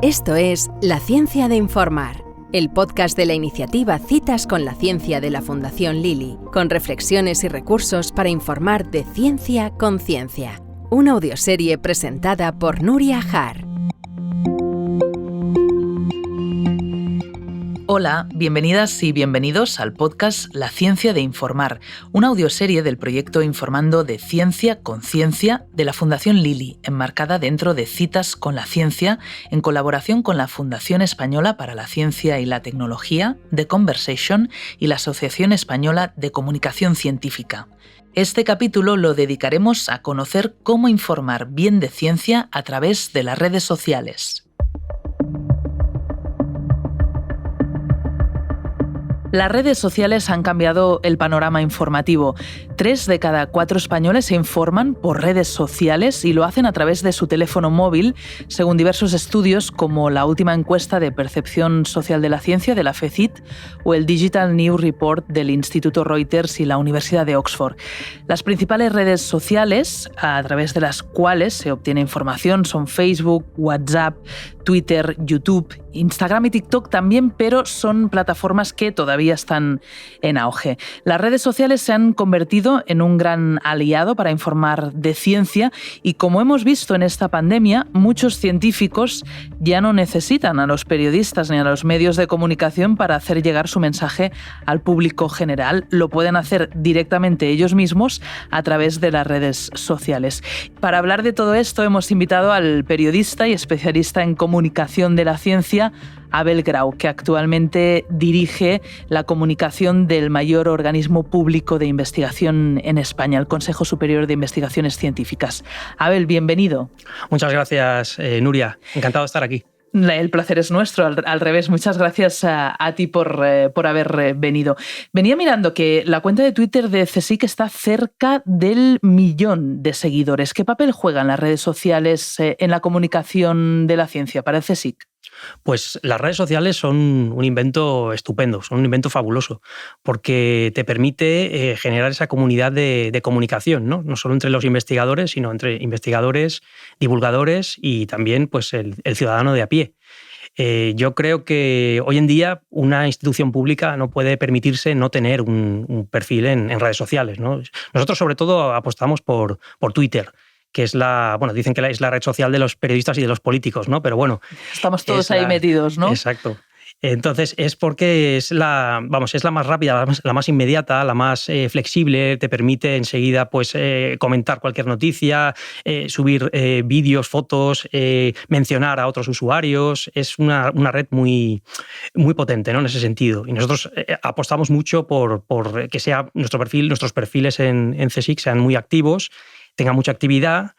Esto es La Ciencia de Informar, el podcast de la iniciativa Citas con la Ciencia de la Fundación Lili, con reflexiones y recursos para informar de ciencia con ciencia. Una audioserie presentada por Nuria Har. Hola, bienvenidas y bienvenidos al podcast La Ciencia de Informar, una audioserie del proyecto Informando de Ciencia con Ciencia de la Fundación Lili, enmarcada dentro de Citas con la Ciencia, en colaboración con la Fundación Española para la Ciencia y la Tecnología, The Conversation y la Asociación Española de Comunicación Científica. Este capítulo lo dedicaremos a conocer cómo informar bien de ciencia a través de las redes sociales. Las redes sociales han cambiado el panorama informativo. 3 de cada 4 españoles se informan por redes sociales y lo hacen a través de su teléfono móvil, según diversos estudios como la última encuesta de percepción social de la ciencia de la FECIT o el Digital News Report del Instituto Reuters y la Universidad de Oxford. Las principales redes sociales a través de las cuales se obtiene información son Facebook, WhatsApp, Twitter, YouTube, Instagram y TikTok también, pero son plataformas que todavía están en auge. Las redes sociales se han convertido en un gran aliado para informar de ciencia y, como hemos visto en esta pandemia, muchos científicos ya no necesitan a los periodistas ni a los medios de comunicación para hacer llegar su mensaje al público general. Lo pueden hacer directamente ellos mismos a través de las redes sociales. Para hablar de todo esto hemos invitado al periodista y especialista en comunicación de la ciencia, Abel Grau, que actualmente dirige la comunicación del mayor organismo público de investigación en España, el Consejo Superior de Investigaciones Científicas. Abel, bienvenido. Muchas gracias, Nuria. Encantado de estar aquí. El placer es nuestro, al revés. Muchas gracias a ti por haber venido. Venía mirando que la cuenta de Twitter de CSIC está cerca del 1.000.000 de seguidores. ¿Qué papel juegan las redes sociales en la comunicación de la ciencia para el CSIC? Pues las redes sociales son un invento estupendo, son un invento fabuloso, porque te permite generar esa comunidad de comunicación, ¿no? No solo entre los investigadores, sino entre investigadores, divulgadores y también pues, el ciudadano de a pie. Yo creo que hoy en día una institución pública no puede permitirse no tener un perfil en redes sociales, ¿no? Nosotros sobre todo apostamos por Twitter, que es dicen que es la red social de los periodistas y de los políticos, ¿no? Pero bueno. Estamos todos ahí metidos, ¿no? Exacto. Entonces es porque es la más rápida, la más inmediata, la más flexible, te permite enseguida pues, comentar cualquier noticia, subir vídeos, fotos, mencionar a otros usuarios. Es una red muy, muy potente, ¿no? En ese sentido. Y nosotros apostamos mucho por que sea nuestros perfiles en CSIC sean muy activos, tenga mucha actividad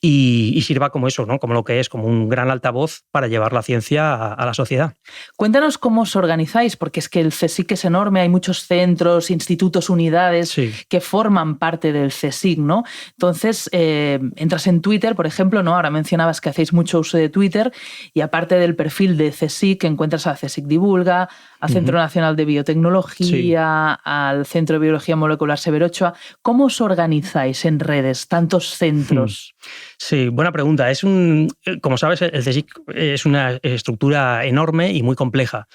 y sirva como eso, ¿no? Como lo que es, como un gran altavoz para llevar la ciencia a la sociedad. Cuéntanos cómo os organizáis, porque es que el CSIC es enorme, hay muchos centros, institutos, unidades que forman parte del CSIC, ¿no? Entonces, entras en Twitter, por ejemplo, ¿no? Ahora mencionabas que hacéis mucho uso de Twitter y aparte del perfil de CSIC, encuentras a CSIC Divulga, al Centro Nacional de Biotecnología, al Centro de Biología Molecular Severo Ochoa. ¿Cómo os organizáis en redes, tantos centros? Sí, buena pregunta. Como sabes, el CSIC es una estructura enorme y muy compleja.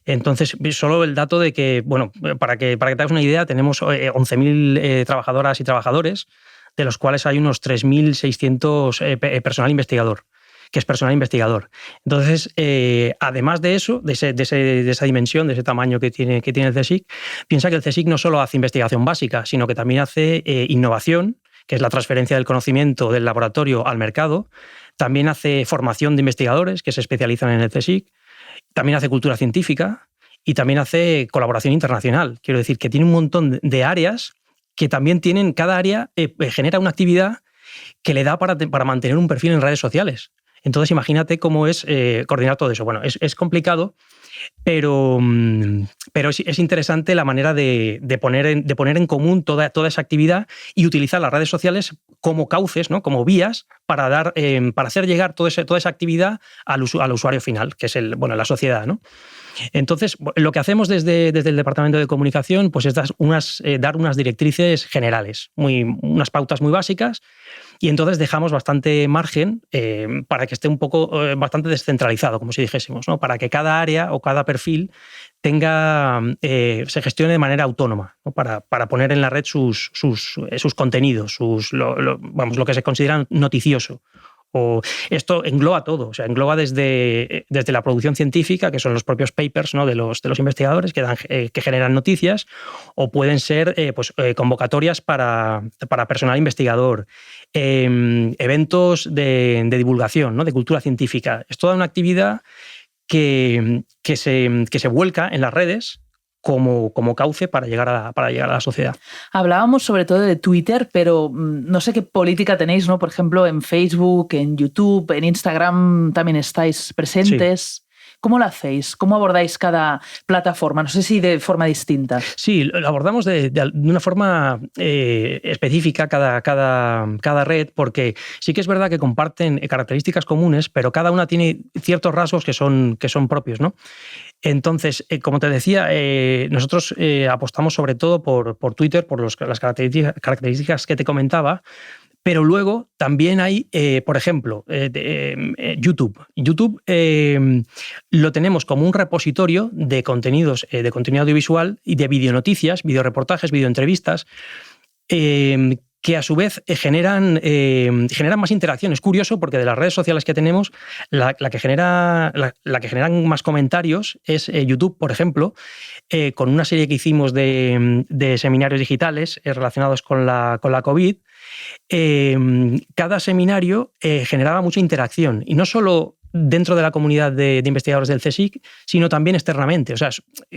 Entonces, solo el dato de que, bueno, para que te hagas una idea, tenemos 11.000 trabajadoras y trabajadores, de los cuales hay unos 3.600 personal investigador, que es personal investigador. Entonces, además de eso, de esa dimensión, de ese tamaño que tiene el CSIC, piensa que el CSIC no solo hace investigación básica, sino que también hace innovación, que es la transferencia del conocimiento del laboratorio al mercado. También hace formación de investigadores que se especializan en el CSIC. También hace cultura científica y también hace colaboración internacional. Quiero decir que tiene un montón de áreas que también tienen, cada área genera una actividad que le da para mantener un perfil en redes sociales. Entonces, imagínate cómo es coordinar todo eso. Bueno, es complicado, pero es interesante la manera de poner en común toda esa actividad y utilizar las redes sociales como cauces, ¿no? Como vías para hacer llegar toda esa actividad al usuario final, que es la sociedad, ¿no? Entonces, lo que hacemos desde el Departamento de Comunicación pues es dar unas directrices generales, unas pautas muy básicas, y entonces dejamos bastante margen para que esté un poco bastante descentralizado, como si dijésemos, ¿no? Para que cada área o cada perfil se gestione de manera autónoma, ¿no? Para poner en la red sus contenidos, lo que se considera noticioso. Esto engloba todo, o sea, engloba desde la producción científica, que son los propios papers, ¿no? de los investigadores que generan noticias, o pueden ser convocatorias para personal investigador, eventos de divulgación, ¿no? De cultura científica. Es toda una actividad que se vuelca en las redes como cauce para llegar a la sociedad. Hablábamos sobre todo de Twitter, pero no sé qué política tenéis, ¿no? Por ejemplo, en Facebook, en YouTube, en Instagram también estáis presentes. Sí. ¿Cómo lo hacéis? ¿Cómo abordáis cada plataforma? No sé si de forma distinta. Sí, lo abordamos de una forma específica cada red, porque sí que es verdad que comparten características comunes, pero cada una tiene ciertos rasgos que son propios, ¿no? Entonces, como te decía, nosotros apostamos sobre todo por Twitter, por las características que te comentaba, pero luego también hay, por ejemplo, YouTube. YouTube lo tenemos como un repositorio de contenidos, de contenido audiovisual y de videonoticias, videoreportajes, videoentrevistas, que a su vez generan más interacción. Es curioso porque de las redes sociales que tenemos, la que generan más comentarios es YouTube, por ejemplo, con una serie que hicimos de seminarios digitales relacionados con la COVID. Cada seminario generaba mucha interacción, y no solo dentro de la comunidad de investigadores del CSIC, sino también externamente, o sea,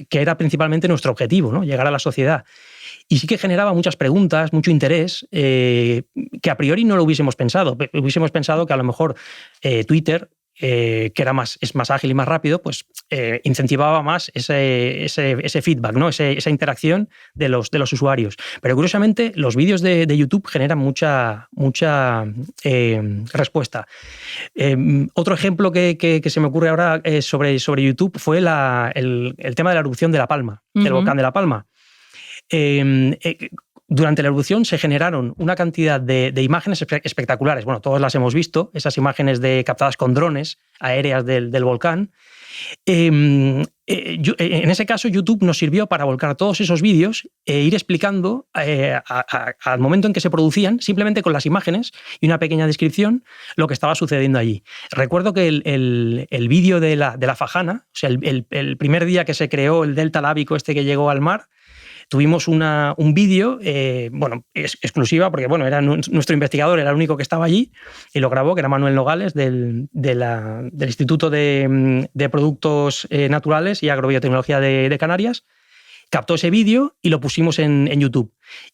que era principalmente nuestro objetivo, ¿no? Llegar a la sociedad. Y sí que generaba muchas preguntas, mucho interés, que a priori no lo hubiésemos pensado. Hubiésemos pensado que a lo mejor Twitter, que es más ágil y más rápido, pues incentivaba más ese feedback, ¿no? Esa interacción de los usuarios. Pero curiosamente los vídeos de YouTube generan mucha respuesta. Otro ejemplo que se me ocurre ahora sobre YouTube fue el tema de la erupción de La Palma, del volcán de La Palma. Durante la erupción se generaron una cantidad de imágenes espectaculares. Bueno, todas las hemos visto, esas imágenes captadas con drones aéreas del volcán. En ese caso, YouTube nos sirvió para volcar todos esos vídeos e ir explicando al momento en que se producían, simplemente con las imágenes y una pequeña descripción, lo que estaba sucediendo allí. Recuerdo que el vídeo de la Fajana, o sea, el primer día que se creó el delta lábico que llegó al mar, tuvimos un vídeo, exclusiva, porque era nuestro investigador, era el único que estaba allí, y lo grabó, que era Manuel Nogales, del Instituto de Productos Naturales y Agrobiotecnología de Canarias. Captó ese vídeo y lo pusimos en YouTube.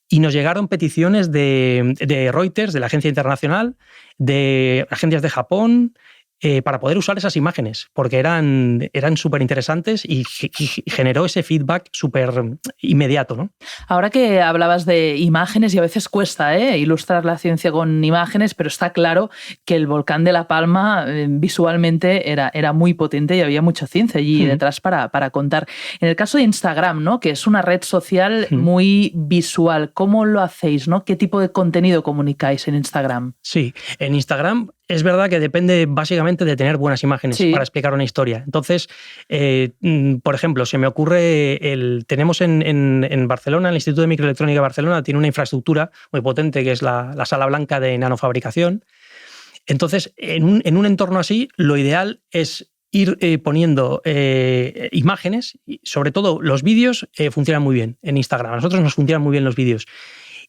Y nos llegaron peticiones de Reuters, de la agencia internacional, de agencias de Japón, para poder usar esas imágenes, porque eran súper interesantes y generó ese feedback súper inmediato, ¿no? Ahora que hablabas de imágenes, y a veces cuesta ilustrar la ciencia con imágenes, pero está claro que el volcán de La Palma visualmente era muy potente y había mucha ciencia allí detrás para contar. En el caso de Instagram, ¿no? Que es una red social muy visual, ¿cómo lo hacéis, ¿no? ¿Qué tipo de contenido comunicáis en Instagram? Sí, en Instagram es verdad que depende básicamente de tener buenas imágenes para explicar una historia. Entonces, por ejemplo, se me ocurre, tenemos en Barcelona, el Instituto de Microelectrónica de Barcelona tiene una infraestructura muy potente que es la Sala Blanca de nanofabricación. Entonces, en un entorno así, lo ideal es ir poniendo imágenes, y sobre todo los vídeos funcionan muy bien en Instagram. A nosotros nos funcionan muy bien los vídeos.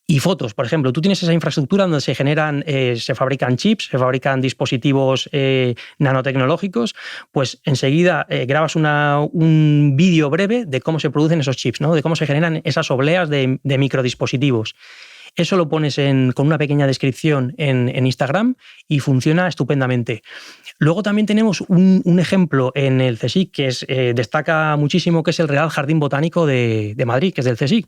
Y fotos, por ejemplo, tú tienes esa infraestructura donde se fabrican chips, se fabrican dispositivos nanotecnológicos, pues enseguida grabas un vídeo breve de cómo se producen esos chips, ¿no? De cómo se generan esas obleas de microdispositivos. Eso lo pones con una pequeña descripción en Instagram y funciona estupendamente. Luego también tenemos un ejemplo en el CSIC que destaca muchísimo, que es el Real Jardín Botánico de Madrid, que es del CSIC.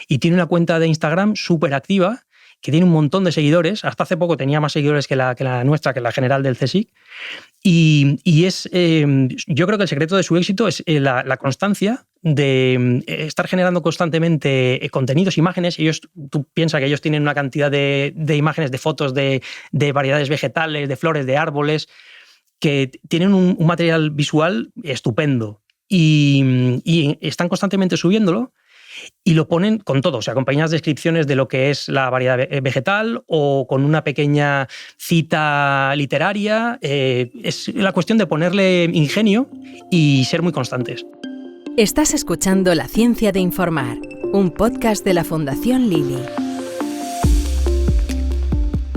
Y tiene una cuenta de Instagram súper activa, que tiene un montón de seguidores. Hasta hace poco tenía más seguidores que la nuestra, que la general del CSIC. Y yo creo que el secreto de su éxito es la constancia de estar generando constantemente contenidos, imágenes. Tú piensas que ellos tienen una cantidad de imágenes, de fotos de variedades vegetales, de flores, de árboles, que tienen un material visual estupendo y están constantemente subiéndolo. Y lo ponen con todo, o sea, con pequeñas descripciones de lo que es la variedad vegetal o con una pequeña cita literaria. Es la cuestión de ponerle ingenio y ser muy constantes. Estás escuchando La Ciencia de Informar, un podcast de la Fundación Lili.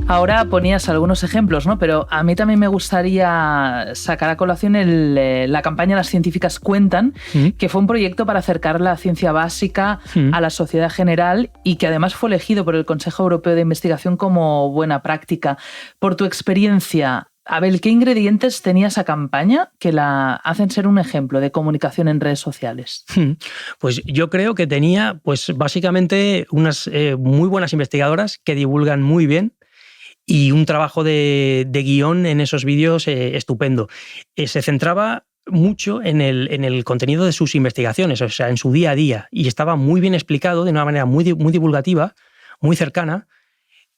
Ahora ponías algunos ejemplos, ¿no? Pero a mí también me gustaría sacar a colación la campaña Las Científicas Cuentan, que fue un proyecto para acercar la ciencia básica a la sociedad general y que además fue elegido por el Consejo Europeo de Investigación como buena práctica. Por tu experiencia, Abel, ¿qué ingredientes tenía esa campaña que la hacen ser un ejemplo de comunicación en redes sociales? Pues yo creo que tenía, pues básicamente, unas muy buenas investigadoras que divulgan muy bien y un trabajo de guión en esos vídeos estupendo. Se centraba mucho en el contenido de sus investigaciones, o sea, en su día a día, y estaba muy bien explicado de una manera muy divulgativa, muy cercana.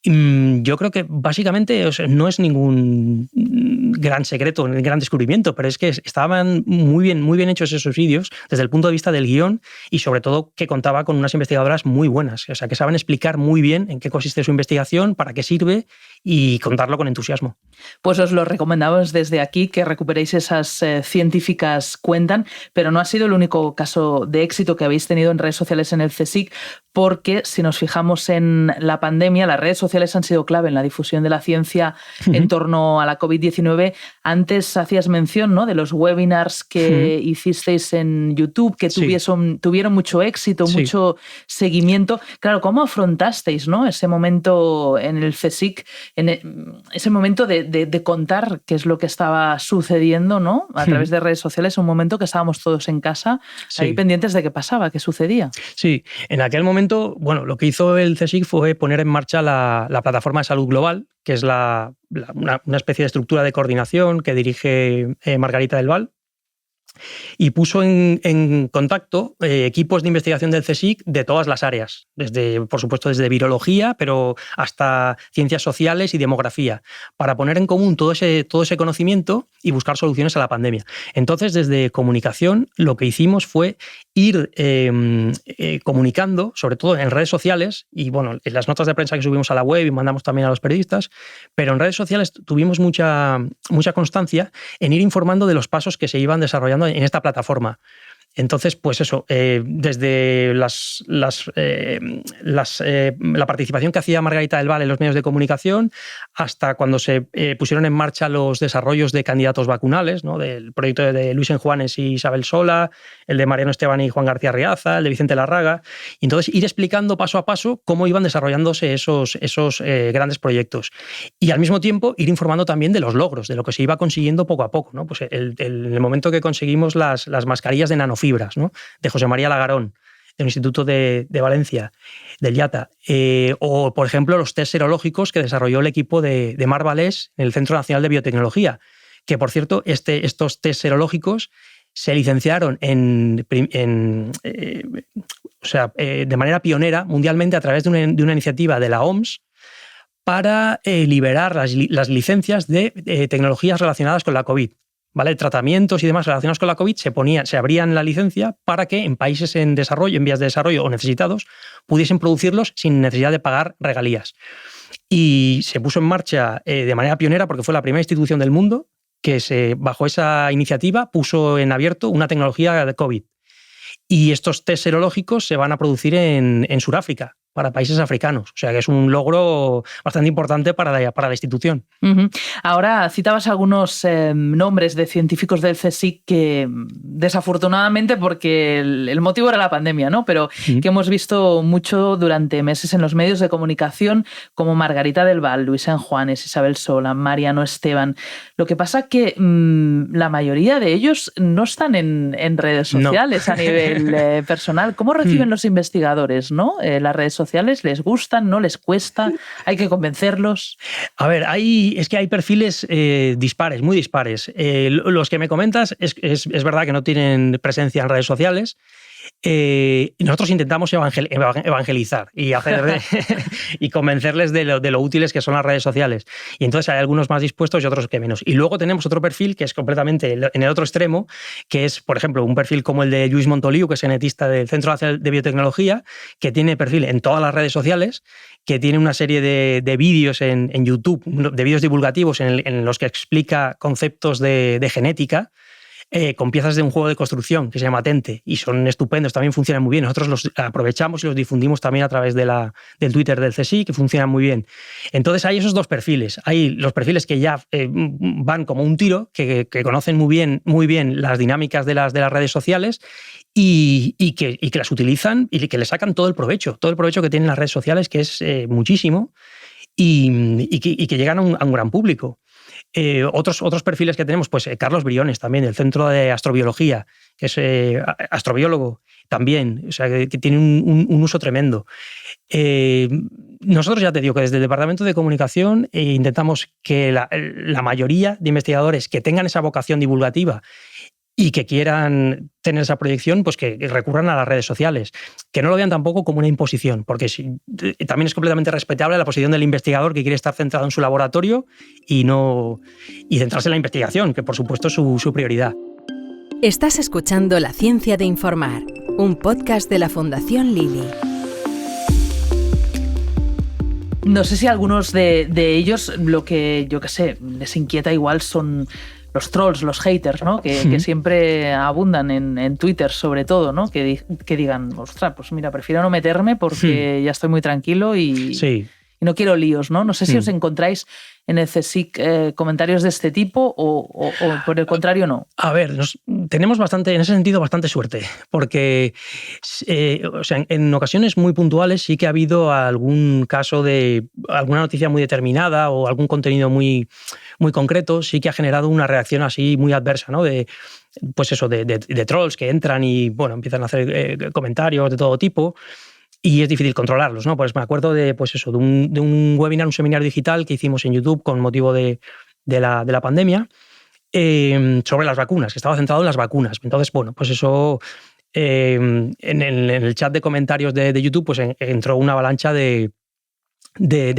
Yo creo que básicamente, o sea, no es ningún gran secreto, un gran descubrimiento, pero es que estaban muy bien hechos esos vídeos desde el punto de vista del guión y sobre todo que contaba con unas investigadoras muy buenas, o sea, que saben explicar muy bien en qué consiste su investigación, para qué sirve y contarlo con entusiasmo. Pues os lo recomendamos desde aquí, que recuperéis esas Científicas Cuentan, pero no ha sido el único caso de éxito que habéis tenido en redes sociales en el CSIC, porque si nos fijamos en la pandemia, las redes sociales han sido clave en la difusión de la ciencia en torno a la COVID-19. Antes hacías mención, ¿no?, de los webinars que hicisteis en YouTube, que tuvieron mucho éxito, mucho seguimiento. Claro, ¿cómo afrontasteis, ¿no?, ese momento en el CSIC, ese momento de contar qué es lo que estaba sucediendo, ¿no?, a través de redes sociales, un momento que estábamos todos en casa, ahí pendientes de qué pasaba, qué sucedía? Sí, en aquel momento, bueno, lo que hizo el CSIC fue poner en marcha la plataforma de salud global, que es una especie de estructura de coordinación que dirige Margarita del Val, y puso en contacto equipos de investigación del CSIC de todas las áreas, por supuesto desde virología, pero hasta ciencias sociales y demografía, para poner en común todo ese conocimiento y buscar soluciones a la pandemia. Entonces, desde comunicación, lo que hicimos fue ir comunicando, sobre todo en redes sociales, y bueno, en las notas de prensa que subimos a la web y mandamos también a los periodistas, pero en redes sociales tuvimos mucha constancia en ir informando de los pasos que se iban desarrollando en esta plataforma. Entonces, pues eso, desde la participación que hacía Margarita del Val en los medios de comunicación hasta cuando se pusieron en marcha los desarrollos de candidatos vacunales, ¿no?, del proyecto de Luis Enjuanes y Isabel Sola, el de Mariano Esteban y Juan García Riaza, el de Vicente Larraga, y entonces ir explicando paso a paso cómo iban desarrollándose esos grandes proyectos. Y al mismo tiempo ir informando también de los logros, de lo que se iba consiguiendo poco a poco, ¿no? Pues en el momento que conseguimos las mascarillas de nanofibras, ¿no?, de José María Lagarón, del Instituto de Valencia, del IATA, o, por ejemplo, los test serológicos que desarrolló el equipo de Mar Valés en el Centro Nacional de Biotecnología, que, por cierto, estos test serológicos se licenciaron de manera pionera mundialmente a través de una iniciativa de la OMS para liberar las licencias de tecnologías relacionadas con la COVID. ¿Vale? Tratamientos y demás relacionados con la COVID se abrían la licencia para que en países en desarrollo, en vías de desarrollo o necesitados, pudiesen producirlos sin necesidad de pagar regalías. Y se puso en marcha de manera pionera porque fue la primera institución del mundo que bajo esa iniciativa puso en abierto una tecnología de COVID. Y estos test serológicos se van a producir en Sudáfrica, para países africanos. O sea que es un logro bastante importante para la institución. Ahora citabas algunos nombres de científicos del CSIC que, desafortunadamente, porque el motivo era la pandemia, ¿no?, pero que hemos visto mucho durante meses en los medios de comunicación, como Margarita del Val, Luis Enjuanes, Isabel Sola, Mariano Esteban. Lo que pasa es que la mayoría de ellos no están en redes sociales a nivel personal. ¿Cómo reciben los investigadores, ¿no?, las redes sociales? ¿Les gustan? ¿No les cuesta? ¿Hay que convencerlos? A ver, es que hay perfiles dispares, muy dispares. Los que me comentas es verdad que no tienen presencia en redes sociales, nosotros intentamos evangelizar y y convencerles de lo útiles que son las redes sociales. Y entonces hay algunos más dispuestos y otros que menos. Y luego tenemos otro perfil que es completamente en el otro extremo, que es, por ejemplo, un perfil como el de Lluís Montoliu, que es genetista del Centro de Biotecnología, que tiene perfil en todas las redes sociales, que tiene una serie de vídeos en YouTube, de vídeos divulgativos en los que explica conceptos de genética, con piezas de un juego de construcción que se llama Tente, y son estupendos, también funcionan muy bien. Nosotros los aprovechamos y los difundimos también a través del Twitter del CSIC, que funcionan muy bien. Entonces hay esos dos perfiles. Hay los perfiles que ya van como un tiro, que conocen muy bien las dinámicas de las redes sociales y que las utilizan y que le sacan todo el provecho que tienen las redes sociales, que es muchísimo, y que llegan a un gran público. Otros perfiles que tenemos, pues Carlos Briones también, del Centro de Astrobiología, que es astrobiólogo también, o sea, que tiene un uso tremendo. Nosotros ya te digo que desde el Departamento de Comunicación intentamos que la mayoría de investigadores que tengan esa vocación divulgativa y que quieran tener esa proyección, pues que recurran a las redes sociales. Que no lo vean tampoco como una imposición, porque también es completamente respetable la posición del investigador que quiere estar centrado en su laboratorio y centrarse en la investigación, que por supuesto es su prioridad. Estás escuchando La Ciencia de Informar, un podcast de la Fundación Lili. No sé si algunos de ellos, lo que, yo qué sé, les inquieta igual son los trolls, los haters, ¿no? Que siempre abundan en Twitter, sobre todo, ¿no? Que digan, ostras, pues mira, prefiero no meterme porque ya estoy muy tranquilo y no quiero líos, ¿no? No sé si os encontráis en el CSIC comentarios de este tipo o por el contrario no. A ver, tenemos en ese sentido bastante suerte, porque o sea, en ocasiones muy puntuales sí que ha habido algún caso de alguna noticia muy determinada o algún contenido muy concreto, sí que ha generado una reacción así muy adversa, ¿no? De trolls que entran y bueno, empiezan a hacer comentarios de todo tipo. Y es difícil controlarlos, ¿no? Pues me acuerdo de un webinar, un seminario digital que hicimos en YouTube con motivo de la pandemia sobre las vacunas, que estaba centrado en las vacunas. Entonces, bueno, pues eso en el chat de comentarios de YouTube pues entró una avalancha de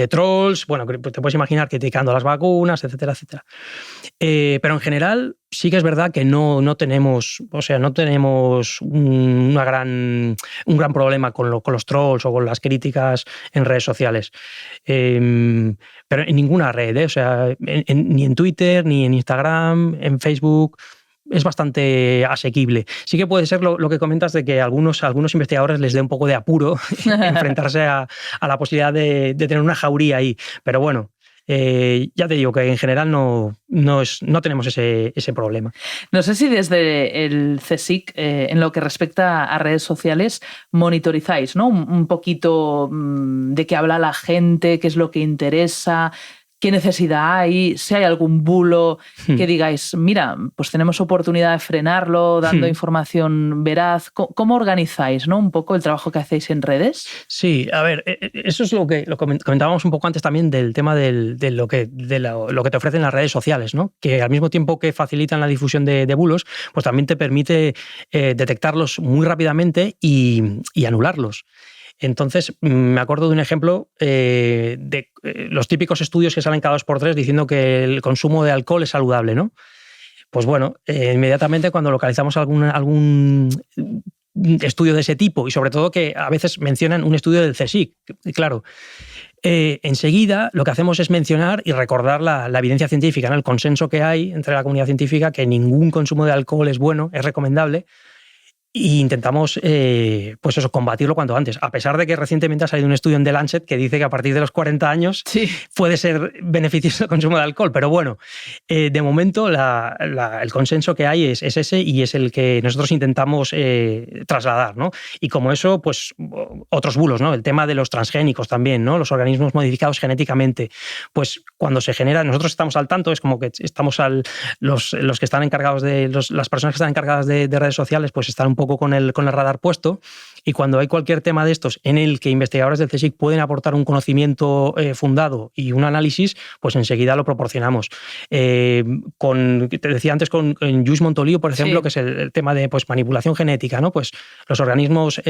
trolls, bueno, te puedes imaginar criticando las vacunas, etcétera, etcétera. Pero en general sí que es verdad que no tenemos un gran problema con los trolls o con las críticas en redes sociales. Pero en ninguna red, o sea, ni en Twitter, ni en Instagram, en Facebook. Es bastante asequible. Sí que puede ser lo que comentas de que a algunos investigadores les dé un poco de apuro enfrentarse a la posibilidad de tener una jauría ahí. Pero bueno, ya te digo que en general no tenemos ese problema. No sé si desde el CSIC, en lo que respecta a redes sociales, monitorizáis, ¿no? Un poquito de qué habla la gente, qué es lo que interesa, qué necesidad hay, si hay algún bulo que digáis, mira, pues tenemos oportunidad de frenarlo, dando información veraz. ¿Cómo organizáis, ¿no? Un poco el trabajo que hacéis en redes? Sí, a ver, eso es lo que comentábamos un poco antes también del tema de lo que te ofrecen las redes sociales, ¿no? Que al mismo tiempo que facilitan la difusión de bulos, pues también te permite detectarlos muy rápidamente y anularlos. Entonces, me acuerdo de un ejemplo de los típicos estudios que salen cada 2 por 3 diciendo que el consumo de alcohol es saludable, ¿no? Pues bueno, inmediatamente cuando localizamos algún estudio de ese tipo, y sobre todo que a veces mencionan un estudio del CSIC, claro, enseguida lo que hacemos es mencionar y recordar la evidencia científica, ¿no? El consenso que hay entre la comunidad científica que ningún consumo de alcohol es bueno, es recomendable. Y intentamos combatirlo cuanto antes, a pesar de que recientemente ha salido un estudio en The Lancet que dice que a partir de los 40 años puede ser beneficioso el consumo de alcohol. Pero bueno, de momento el consenso que hay es ese y es el que nosotros intentamos trasladar, ¿no? Y como eso, pues otros bulos, ¿no? El tema de los transgénicos también, ¿no? Los organismos modificados genéticamente. Pues cuando se genera, nosotros estamos al tanto, es como que estamos los que están encargados las personas que están encargadas de redes sociales, pues están un poco poco con el radar puesto, y cuando hay cualquier tema de estos en el que investigadores del CSIC pueden aportar un conocimiento fundado y un análisis, pues enseguida lo proporcionamos. Te decía antes con Lluís Montoliu, por ejemplo, que es el tema de pues, manipulación genética, ¿no? Pues los organismos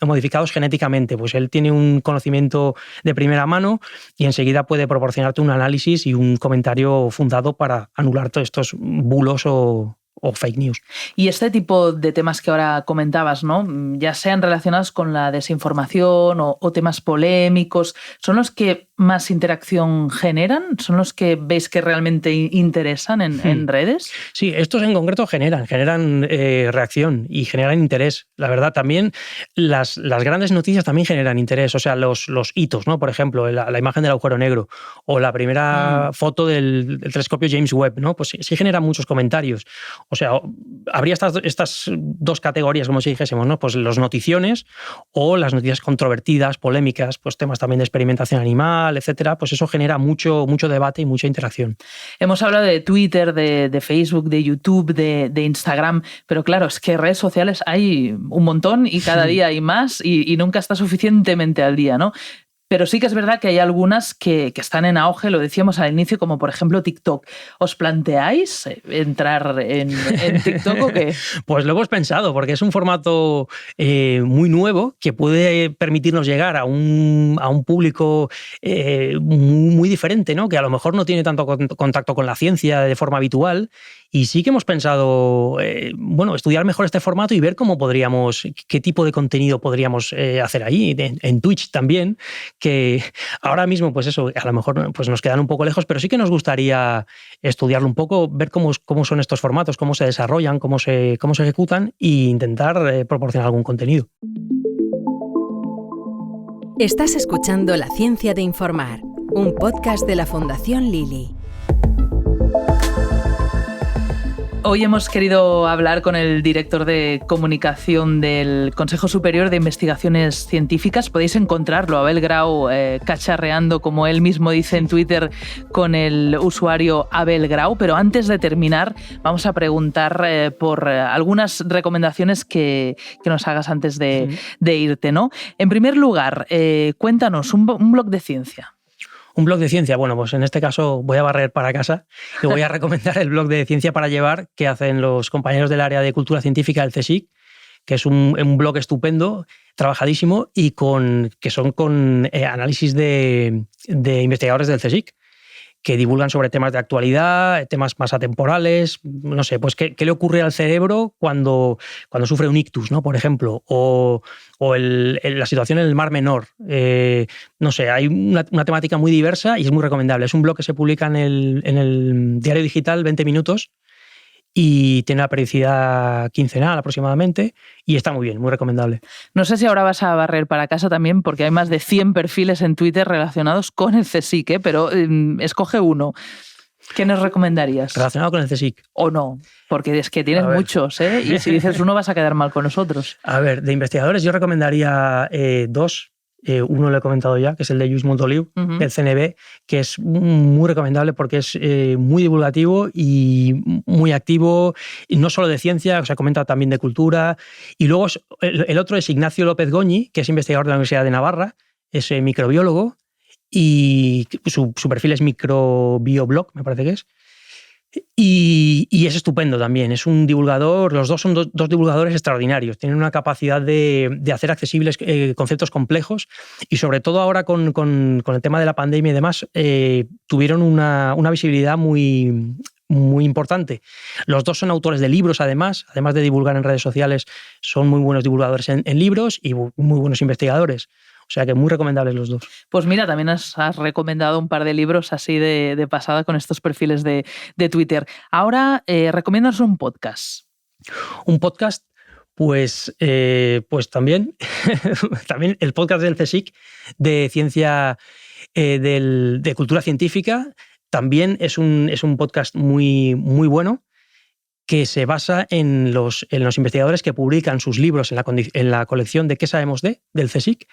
modificados genéticamente, pues él tiene un conocimiento de primera mano y enseguida puede proporcionarte un análisis y un comentario fundado para anular todos estos bulos o fake news. Y este tipo de temas que ahora comentabas, ¿no? Ya sean relacionados con la desinformación o temas polémicos, ¿son los que más interacción generan? ¿Son los que veis que realmente interesan en redes? Sí, estos en concreto generan reacción y generan interés. La verdad, también las grandes noticias también generan interés. O sea, los hitos, ¿no? Por ejemplo, la imagen del agujero negro o la primera foto del telescopio James Webb, ¿no? Pues sí generan muchos comentarios. O sea, habría estas dos categorías, como si dijésemos, ¿no? Pues los noticiones o las noticias controvertidas, polémicas, pues temas también de experimentación animal, etcétera, pues eso genera mucho debate y mucha interacción. Hemos hablado de Twitter, de Facebook, de YouTube, de Instagram, pero claro, es que redes sociales hay un montón y cada día hay más y nunca está suficientemente al día, ¿no? Pero sí que es verdad que hay algunas que están en auge, lo decíamos al inicio, como por ejemplo TikTok. ¿Os planteáis entrar en TikTok o qué? Pues lo hemos pensado, porque es un formato muy nuevo que puede permitirnos llegar a un público muy diferente, ¿no? Que a lo mejor no tiene tanto contacto con la ciencia de forma habitual. Y sí que hemos pensado, estudiar mejor este formato y ver qué tipo de contenido podríamos hacer ahí, en Twitch también, que ahora mismo, pues eso, a lo mejor pues nos quedan un poco lejos, pero sí que nos gustaría estudiarlo un poco, ver cómo son estos formatos, cómo se desarrollan, cómo se ejecutan e intentar proporcionar algún contenido. Estás escuchando La Ciencia de Informar, un podcast de la Fundación Lili. Hoy hemos querido hablar con el director de comunicación del Consejo Superior de Investigaciones Científicas. Podéis encontrarlo, Abel Grau, cacharreando, como él mismo dice en Twitter, con el usuario Abel Grau. Pero antes de terminar, vamos a preguntar por algunas recomendaciones que nos hagas antes de irte, ¿no? En primer lugar, cuéntanos, un blog de ciencia. Un blog de ciencia, bueno, pues en este caso voy a barrer para casa y voy a recomendar el blog de Ciencia para Llevar que hacen los compañeros del área de cultura científica del CSIC, que es un blog estupendo, trabajadísimo y que son con análisis de investigadores del CSIC, que divulgan sobre temas de actualidad, temas más atemporales, no sé, pues qué le ocurre al cerebro cuando sufre un ictus, ¿no? Por ejemplo, o la situación en el Mar Menor. No sé, hay una temática muy diversa y es muy recomendable. Es un blog que se publica en el diario digital 20 minutos y tiene una periodicidad quincenal aproximadamente y está muy bien, muy recomendable. No sé si ahora vas a barrer para casa también porque hay más de 100 perfiles en Twitter relacionados con el CSIC, pero escoge uno. ¿Qué nos recomendarías? ¿Relacionado con el CSIC? ¿O no? Porque es que tienes muchos, ¿eh? Y si dices uno vas a quedar mal con nosotros. A ver, de investigadores yo recomendaría dos. Uno lo he comentado ya, que es el de Lluís Montoliu, del CNB, que es muy recomendable porque es muy divulgativo y muy activo, y no solo de ciencia, o sea, comenta también de cultura. Y luego el otro es Ignacio López Goñi, que es investigador de la Universidad de Navarra, es microbiólogo, y su perfil es microbioblog, me parece que es. Y es estupendo también, es un divulgador, los dos son dos divulgadores extraordinarios, tienen una capacidad de hacer accesibles conceptos complejos y sobre todo ahora con el tema de la pandemia y demás, tuvieron una visibilidad muy, muy importante. Los dos son autores de libros además de divulgar en redes sociales, son muy buenos divulgadores en libros y muy buenos investigadores. O sea que muy recomendables los dos. Pues mira, también has recomendado un par de libros así de pasada con estos perfiles de Twitter. Ahora, recomiéndanos un podcast. Un podcast, pues también el podcast del CSIC de ciencia, de cultura científica, también es un podcast muy, muy bueno, que se basa en los investigadores que publican sus libros en la colección de ¿Qué sabemos del CSIC?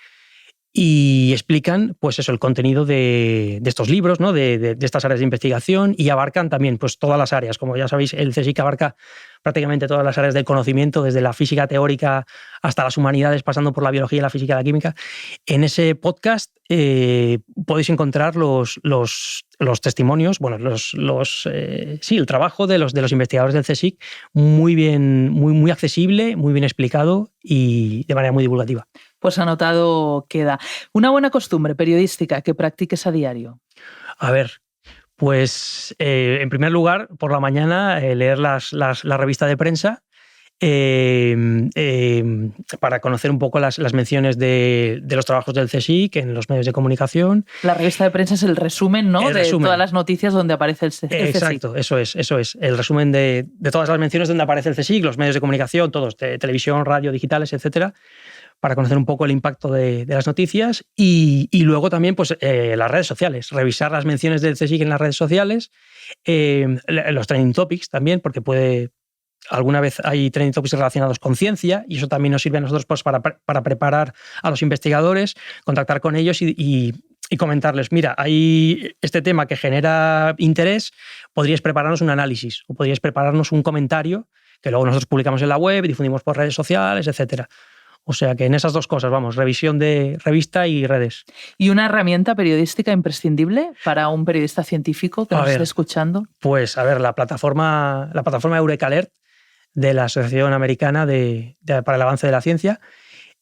y explican pues eso, el contenido de estos libros, ¿no? de estas áreas de investigación, y abarcan también pues todas las áreas. Como ya sabéis, el CSIC abarca prácticamente todas las áreas del conocimiento, desde la física teórica hasta las humanidades, pasando por la biología, la física y la química. En ese podcast podéis encontrar los testimonios, bueno, el trabajo de los investigadores del CSIC, muy bien, muy accesible, muy bien explicado y de manera muy divulgativa. Pues anotado queda. Una buena costumbre periodística que practiques a diario. A ver, pues en primer lugar, por la mañana, leer la revista de prensa para conocer un poco las menciones de los trabajos del CSIC en los medios de comunicación. La revista de prensa es el resumen, ¿no? De todas las noticias donde aparece el CSIC. Exacto, eso es. El resumen de todas las menciones donde aparece el CSIC, los medios de comunicación, todos, de televisión, radio, digitales, etcétera, para conocer un poco el impacto de las noticias y luego también pues, las redes sociales, revisar las menciones del CSIC en las redes sociales, los trending topics también, porque alguna vez hay trending topics relacionados con ciencia y eso también nos sirve a nosotros pues, para preparar a los investigadores, contactar con ellos y comentarles, mira, hay este tema que genera interés, podríais prepararnos un análisis o podríais prepararnos un comentario que luego nosotros publicamos en la web, difundimos por redes sociales, etcétera. O sea que en esas dos cosas, vamos, revisión de revista y redes. ¿Y una herramienta periodística imprescindible para un periodista científico que nos esté escuchando? Pues a ver, la plataforma Eureka Alert de la Asociación Americana para el Avance de la Ciencia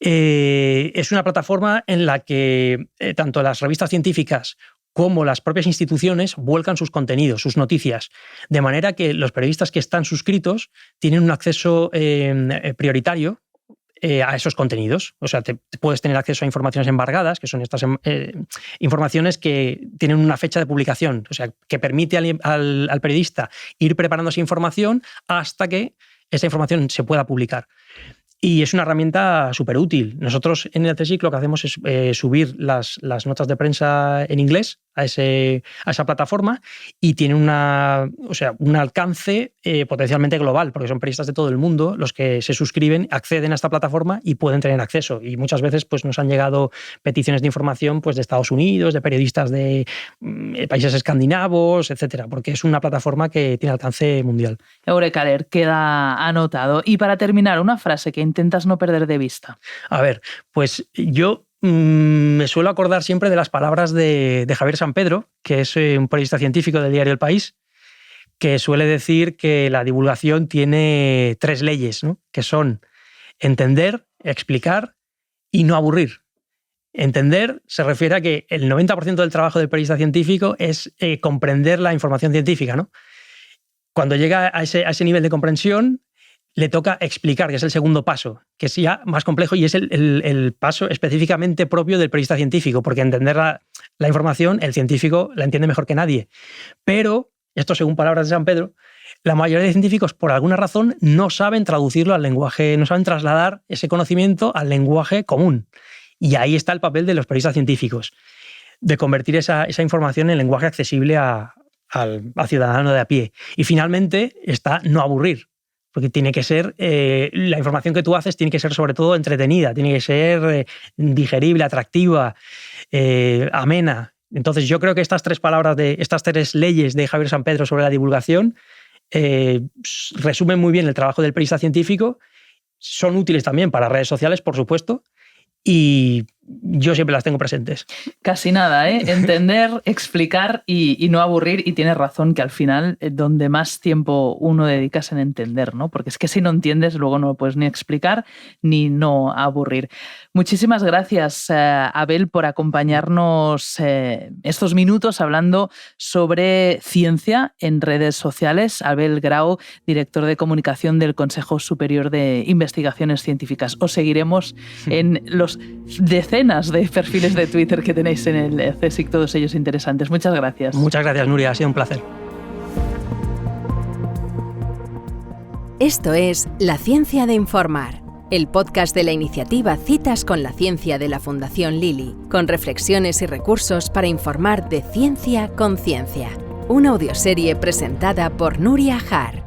es una plataforma en la que tanto las revistas científicas como las propias instituciones vuelcan sus contenidos, sus noticias, de manera que los periodistas que están suscritos tienen un acceso prioritario a esos contenidos. O sea, te puedes tener acceso a informaciones embargadas, que son estas informaciones que tienen una fecha de publicación, o sea, que permite al periodista ir preparando esa información hasta que esa información se pueda publicar. Y es una herramienta súper útil. Nosotros en el CSIC lo que hacemos es subir las notas de prensa en inglés a esa plataforma y tiene un alcance potencialmente global, porque son periodistas de todo el mundo los que se suscriben, acceden a esta plataforma y pueden tener acceso. Y muchas veces pues, nos han llegado peticiones de información pues, de Estados Unidos, de periodistas de países escandinavos, etcétera, porque es una plataforma que tiene alcance mundial. Eureka Alert, queda anotado. Y para terminar, una frase que intentas no perder de vista. A ver, pues yo me suelo acordar siempre de las palabras de Javier Sampedro, que es un periodista científico del diario El País, que suele decir que la divulgación tiene 3 leyes, ¿no? Que son entender, explicar y no aburrir. Entender se refiere a que el 90% del trabajo del periodista científico es comprender la información científica, ¿no? Cuando llega a ese nivel de comprensión, le toca explicar, que es el segundo paso, que es ya más complejo y es el paso específicamente propio del periodista científico, porque entender la información, el científico la entiende mejor que nadie. Pero, esto según palabras de Sampedro, la mayoría de científicos, por alguna razón, no saben traducirlo al lenguaje, no saben trasladar ese conocimiento al lenguaje común. Y ahí está el papel de los periodistas científicos, de convertir esa información en lenguaje accesible al ciudadano de a pie. Y finalmente está no aburrir, porque tiene que ser, la información que tú haces tiene que ser sobre todo entretenida, tiene que ser digerible, atractiva, amena. Entonces yo creo que estas 3 leyes de Javier Sampedro sobre la divulgación resumen muy bien el trabajo del periodista científico, son útiles también para redes sociales, por supuesto, y yo siempre las tengo presentes. Casi nada, ¿eh? Entender, explicar y no aburrir. Y tienes razón que al final donde más tiempo uno dedica es en entender, ¿no? Porque es que si no entiendes luego no lo puedes ni explicar ni no aburrir. Muchísimas gracias, Abel, por acompañarnos estos minutos hablando sobre ciencia en redes sociales. Abel Grau, director de comunicación del Consejo Superior de Investigaciones Científicas. Os seguiremos en los decenas de perfiles de Twitter que tenéis en el CSIC, todos ellos interesantes. Muchas gracias. Muchas gracias, Nuria. Ha sido un placer. Esto es La Ciencia de Informar, el podcast de la iniciativa Citas con la Ciencia de la Fundación Lili, con reflexiones y recursos para informar de ciencia con ciencia. Una audioserie presentada por Nuria Har.